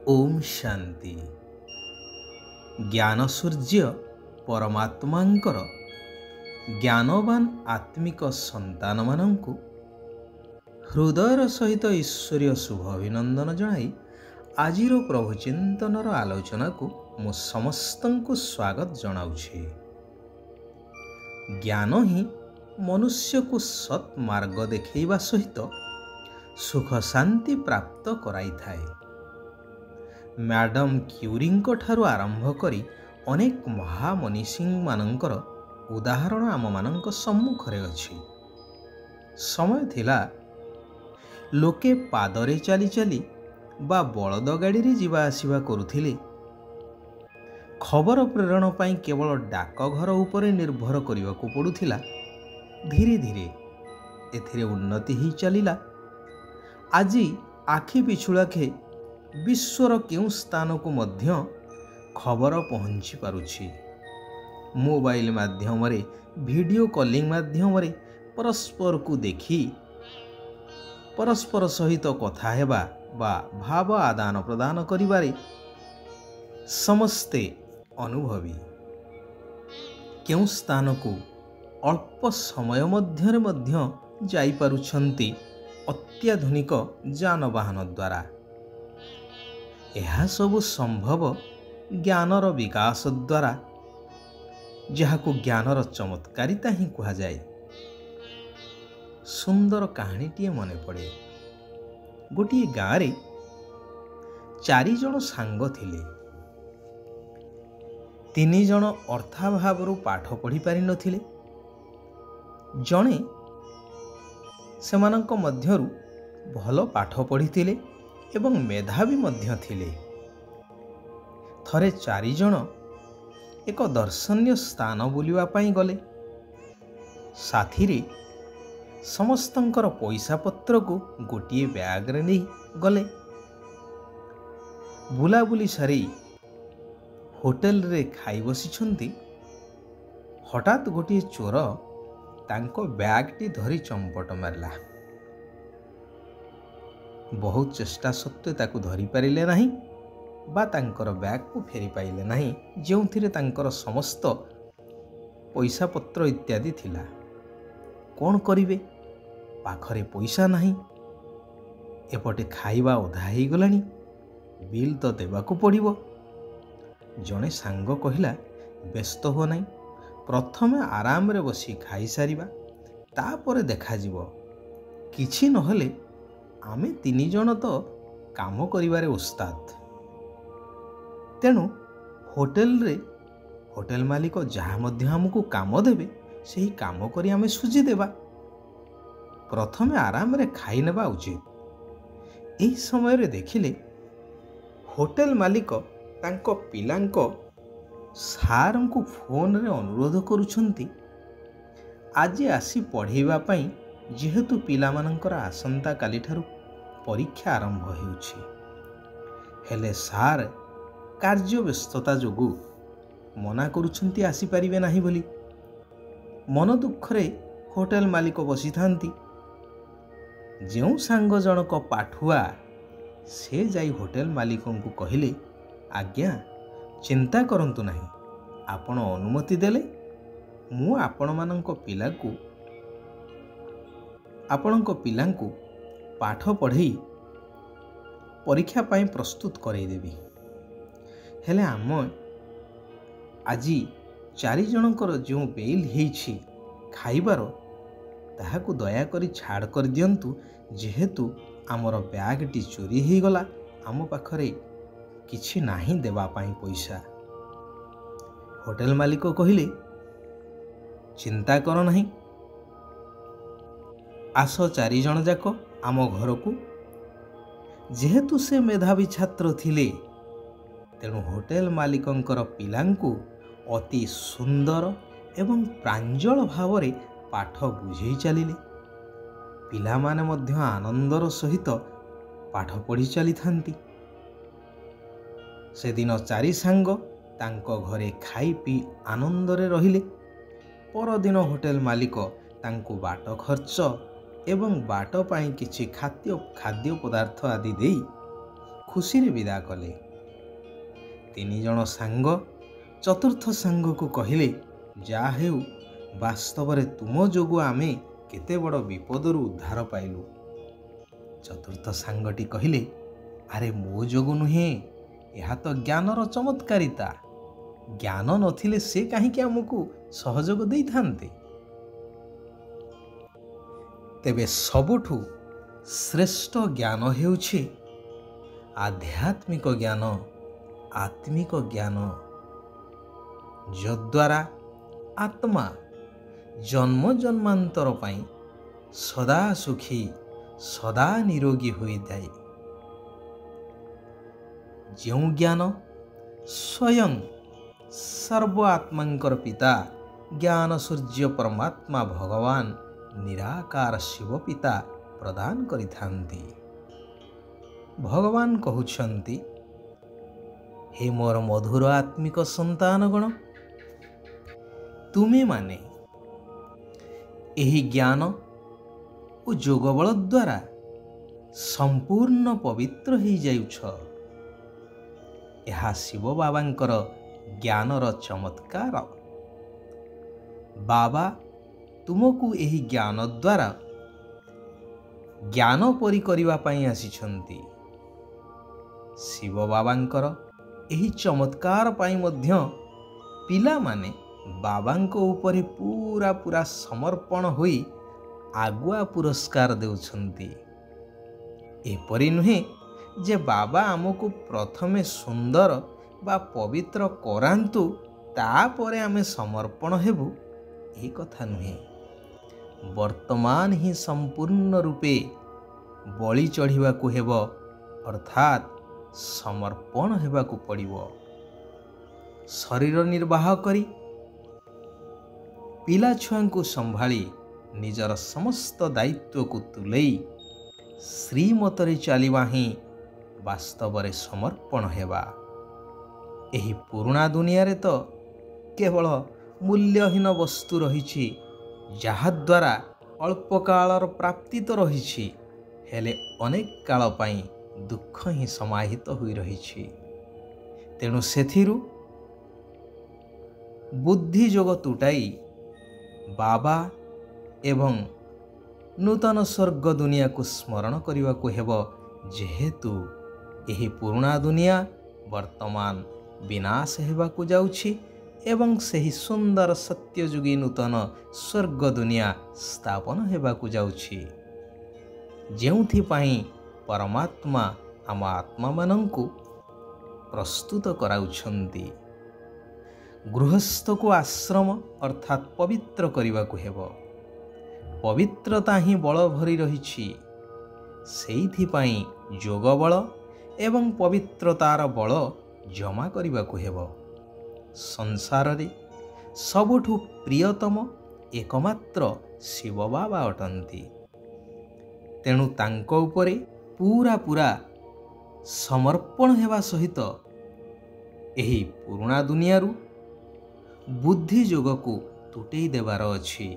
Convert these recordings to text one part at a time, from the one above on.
ओम शांति। ज्ञान सूर्य परमात्मांकर ज्ञानवान आत्मिक संतान मानंकु हृदयर सहित ईश्वरीय शुभ अभिनंदन जणाई आजिर प्रभु चिंतनर आलोचना को मु समस्तंकु स्वागत जनाउछि। ज्ञान ही मनुष्य को सत् मार्ग देखैबा सहित सुख शांति प्राप्त कराई थाए। मैडम क्यूरींको ठारू आरंभ करी अनेक महामनीषी मानंकर उदाहरण आम मानंक सम्मुखरे अछि। समय थिला लोके पादरे चली चली बा बलद गाड़ी रे जीवा आसीबा करुथिले। खबर प्रेरण पाई केवल डाकघर उपरे निर्भर करिवाकू पड़ुथिला। धीरे धीरे एथिरे उन्नति ही चलिला। आजी आखि पिछुलाखे विश्वर केउ स्थान को मध्य खबर पहुँची पारुछि। मोबाइल माध्यम रे वीडियो कॉलिंग माध्यम रे परस्पर को देखी परस्पर सहित कथा हेबा बा भाव आदान प्रदान करिबारे समस्ते अनुभवी। केउ स्थान को अल्प समय मध्य जाई पारुछंती अत्याधुनिक जानवाहन द्वारा। यह सब संभव ज्ञानर विकास द्वारा, जहाकू ज्ञानर चमत्कारिता ही कहा जाए। सुंदर कहानीटीए मने पड़े। गोटे गाँव रे 4 जण सांग थिले। 3 जण अर्थाभावरू पाठ पढ़ी पारि नथिले। जणे सेमानंक मध्यरू भल पाठ पढ़िथिले एवं मेधावी मध्य थिले। थरे 4 जण एक दर्शनीय स्थान बुलिवा पाई गले। साथी रे समस्तंकर पैसा पत्र को गोटिए बैग रे नहीं गले। बुलाबुली सारी होटेल रे खाई बसिछंती। हठात गोटिए चोर तांको बैग टी धरी चंपट मारला। बहुत चेष्टा सत्वे ताकू धरी पारिले नहीं बा तांकर बैग को फेरी पाइले नहीं, जेउथिरे तांकर समस्त पैसा पत्र इत्यादि थिला। कौन करिवे? पाखरे पैसा नहीं, एपटे खाइबा अधा ही गलानी, बिल तो देबाकू पड़िबो। जणे सांग कहिला, व्यस्त हो नहीं, प्रथमे आराम रे बसी खाई सारिबा, तापरे देखा जिवो। किछि नहले आमे 3 जण तो काम करिबारे उस्ताद। तेणु होटेल मालिक जहाँ मध्य हमको काम देबे सही काम करी आमे सुझी देबा। प्रथमे आराम रे खाई नेबा उचित। एही समय रे देखिले होटेल मालिक तांको पिलांको सार को फोन रे अनुरोध करुछंती, आज आसी पढ़ेबा पई, जेहेतु पिला मानकर आसंता काली ठारू परीक्षा आरंभ हेउछि। हेले सार कार्य व्यस्तता जोगु मना करुछंती आसी पारिबे नाही बोली। मन दुखरे होटेल मालिक बसी थांती। जेउ सांग जनक पाठुआ से जाई होटेल मालिकों को कहिले, आज्ञा चिंता करंतु नाही, आपण अनुमति देले मु आपणक पिलांकु पाठ पढ़ई परीक्षा पाई प्रस्तुत करई देबी। हेले आम आजी 4 जनकर जो बेल हेछि खाइबार, ताहाकु दया करी छाड़ कर दियंतु, जेहेतु आमर बैग टी चोरी ही गला, आम पाखरे किछि नाही देबा पाई पैसा। होटेल मालिक कहिले, चिंता कर नहीं, आस 4 जण जाक आम घर को। जेहेतु से मेधावी छात्र थिले, तेणु होटेल मालिकंकर पिलांकु अति सुंदर एवं प्रांजल भाव रे पाठ बुझेई चलिले। पिला माने मध्य आनंदर सहित पाठ पढ़ी चली थांती। से दिन 4 सांग तांको घरे खाई पी आनंदरे रहिले। परदिन होटेल मालिक तांको बाट खर्च एवं बाट पाई किछि खाद्य पदार्थ आदि देई ଖୁସିରେ ବିଦା କଲେ। 3 ଜଣ ସାଙ୍ଗ ଚତୁର୍ଥ ସାଙ୍ଗକୁ କହିଲେ, ଯାହା ହେଉ ବାସ୍ତବରେ ତୁମ ଯୋଗୁଁ ଆମେ କେତେ ବଡ଼ ବିପଦରୁ ଉଦ୍ଧାର ପାଇଲୁ। ଚତୁର୍ଥ ସାଙ୍ଗଟି କହିଲେ, ଆରେ ମୋ ଯୋଗୁଁ ନୁହେଁ, ଏହା ତ ଜ୍ଞାନର ଚମତ୍କାରିତା। ଜ୍ଞାନ ନଥିଲେ ସେ କାହିଁକି ଆମକୁ ସହଯୋଗ ଦେଇଥାନ୍ତେ? ତେବେ ସବୁଠୁ ଶ୍ରେଷ୍ଠ ଜ୍ଞାନ ହେଉଛି ଆଧ୍ୟାତ୍ମିକ ଜ୍ଞାନ, ଆତ୍ମିକ ଜ୍ଞାନ, ଯଦ୍ୱାରା ଆତ୍ମା ଜନ୍ମ ଜନ୍ମାନ୍ତର ପାଇଁ ସଦା ସୁଖୀ, ସଦା ନିରୋଗୀ ହୋଇଥାଏ। ଯେଉଁ ଜ୍ଞାନ ସ୍ୱୟଂ ସର୍ବ ଆତ୍ମାଙ୍କର ପିତା ଜ୍ଞାନ ସୂର୍ଯ୍ୟ ପରମାତ୍ମା ଭଗବାନ ନିରାକାର ଶିବ ପିତା ପ୍ରଦାନ କରିଥାନ୍ତି। ଭଗବାନ କହୁଛନ୍ତି, ହେ ମୋର ମଧୁର ଆତ୍ମିକ ସନ୍ତାନଗଣ, ତୁମେମାନେ ଏହି ଜ୍ଞାନ ଓ ଯୋଗବଳ ଦ୍ୱାରା ସମ୍ପୂର୍ଣ୍ଣ ପବିତ୍ର ହୋଇଯାଉଛ। ଏହା ଶିବ ବାବାଙ୍କର ଜ୍ଞାନର ଚମତ୍କାର। ବାବା ତୁମକୁ ଏହି ଜ୍ଞାନ ଦ୍ୱାରା ଜ୍ଞାନ ପରି କରିବା ପାଇଁ ଆସିଛନ୍ତି। ଶିବ ବାବାଙ୍କର ଏହି ଚମତ୍କାର ପାଇଁ ମଧ୍ୟ ପିଲାମାନେ ବାବାଙ୍କ ଉପରେ ପୁରା ସମର୍ପଣ ହୋଇ ଆଗୁଆ ପୁରସ୍କାର ଦେଉଛନ୍ତି। ଏପରି ନୁହେଁ ଯେ ବାବା ଆମକୁ ପ୍ରଥମେ ସୁନ୍ଦର ବା ପବିତ୍ର କରାନ୍ତୁ, ତାପରେ ଆମେ ସମର୍ପଣ ହେବୁ, ଏ କଥା ନୁହେଁ। ବର୍ତ୍ତମାନ ହିଁ ସମ୍ପୂର୍ଣ୍ଣ ରୂପେ ବଳି ଚଢ଼ିବାକୁ ହେବ, ଅର୍ଥାତ୍ ସମର୍ପଣ ହେବାକୁ ପଡ଼ିବ। ଶରୀର ନିର୍ବାହ କରି ପିଲାଛୁଆଙ୍କୁ ସମ୍ଭାଳି ନିଜର ସମସ୍ତ ଦାୟିତ୍ୱକୁ ତୁଲେଇ ଶ୍ରୀମତରେ ଚାଲିବା ହିଁ ବାସ୍ତବରେ ସମର୍ପଣ ହେବା। ଏହି ପୁରୁଣା ଦୁନିଆରେ ତ କେବଳ ମୂଲ୍ୟହୀନ ବସ୍ତୁ ରହିଛି, ଯାହାଦ୍ୱାରା ଅଳ୍ପ କାଳର ପ୍ରାପ୍ତି ତ ରହିଛି, ହେଲେ ଅନେକ କାଳ ପାଇଁ ଦୁଃଖ ହିଁ ସମାହିତ ହୋଇ ରହିଛି। ତେଣୁ ସେଥିରୁ ବୁଦ୍ଧି ଯୋଗ ତୁଟାଇ ବାବା ଏବଂ ନୂତନ ସ୍ୱର୍ଗ ଦୁନିଆକୁ ସ୍ମରଣ କରିବାକୁ ହେବ, ଯେହେତୁ ଏହି ପୁରୁଣା ଦୁନିଆ ବର୍ତ୍ତମାନ ବିନାଶ ହେବାକୁ ଯାଉଛି ଏବଂ ସେହି ସୁନ୍ଦର ସତ୍ୟଯୁଗୀ ନୂତନ ସ୍ୱର୍ଗ ଦୁନିଆ ସ୍ଥାପନ ହେବାକୁ ଯାଉଛି, ଯେଉଁଥିପାଇଁ ପରମାତ୍ମା ଆମ ଆତ୍ମାମାନଙ୍କୁ ପ୍ରସ୍ତୁତ କରାଉଛନ୍ତି। ଗୃହସ୍ଥକୁ ଆଶ୍ରମ ଅର୍ଥାତ୍ ପବିତ୍ର କରିବାକୁ ହେବ। ପବିତ୍ରତା ହିଁ ବଳ ଭରି ରହିଛି। ସେଇଥିପାଇଁ ଯୋଗ ବଳ ଏବଂ ପବିତ୍ରତାର ବଳ ଜମା କରିବାକୁ ହେବ। ସଂସାରରେ ସବୁଠୁ ପ୍ରିୟତମ ଏକମାତ୍ର ଶିବ ବାବା ଅଟନ୍ତି। ତେଣୁ ତାଙ୍କ ଉପରେ ପୁରା ସମର୍ପଣ ହେବା ସହିତ ଏହି ପୁରୁଣା ଦୁନିଆରୁ ବୁଦ୍ଧି ଯୋଗକୁ ତୁଟେଇ ଦେବାର ଅଛି।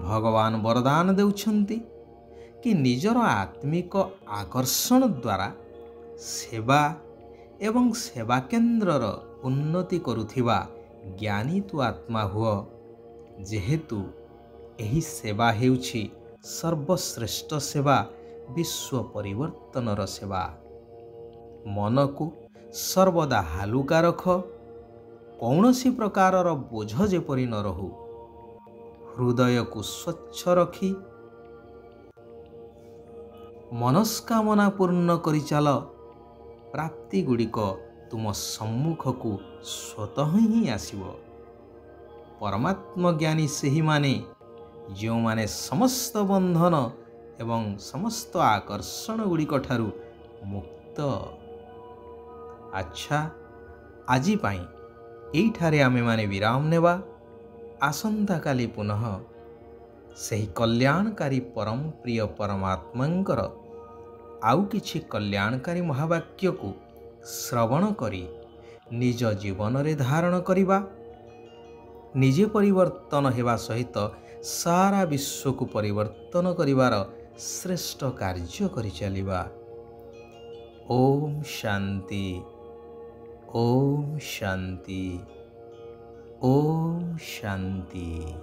ଭଗବାନ ବରଦାନ ଦେଉଛନ୍ତି କି ନିଜର ଆତ୍ମିକ ଆକର୍ଷଣ ଦ୍ୱାରା ସେବା ଏବଂ ସେବା କେନ୍ଦ୍ରର ଉନ୍ନତି କରୁଥିବା ଜ୍ଞାନୀ ତୁ ଆତ୍ମା ହୁଅ, ଯେହେତୁ ଏହି ସେବା ହେଉଛି ସର୍ବଶ୍ରେଷ୍ଠ ସେବା, ବିଶ୍ୱ ପରିବର୍ତ୍ତନର ସେବା। ମନକୁ ସର୍ବଦା ହାଲୁକା ରଖ, କୌଣସି ପ୍ରକାରର ବୋଝ ଯେପରି ନ ରହୁ। ହୃଦୟକୁ ସ୍ୱଚ୍ଛ ରଖି ମନସ୍କାମନା ପୂର୍ଣ୍ଣ କରିଚାଲ। ପ୍ରାପ୍ତିଗୁଡ଼ିକ ତୁମ ସମ୍ମୁଖକୁ ସ୍ୱତଃ ହିଁ ଆସିବ। ପରମାତ୍ମ ଜ୍ଞାନୀ ସେହିମାନେ ଯେଉଁମାନେ ସମସ୍ତ ବନ୍ଧନ ଏବଂ ସମସ୍ତ ଆକର୍ଷଣ ଗୁଡ଼ିକ ଠାରୁ ମୁକ୍ତ। ଆଚ୍ଛା, ଆଜି ପାଇଁ ଏଇଠାରେ ଆମେମାନେ ବିରାମ ନେବା। ଆସନ୍ତାକାଲି ପୁନଃ ସେହି କଲ୍ୟାଣକାରୀ ପରମ ପ୍ରିୟ ପରମାତ୍ମାଙ୍କର ଆଉ କିଛି କଲ୍ୟାଣକାରୀ ମହାବାକ୍ୟକୁ ଶ୍ରବଣ କରି ନିଜ ଜୀବନରେ ଧାରଣ କରିବା। ନିଜେ ପରିବର୍ତ୍ତନ ହେବା ସହିତ ସାରା ବିଶ୍ୱକୁ ପରିବର୍ତ୍ତନ କରିବାର ଶ୍ରେଷ୍ଠ କାର୍ଯ୍ୟ କରିଚାଲିବା। ओम शांति, ओम शांति, ओम शांति।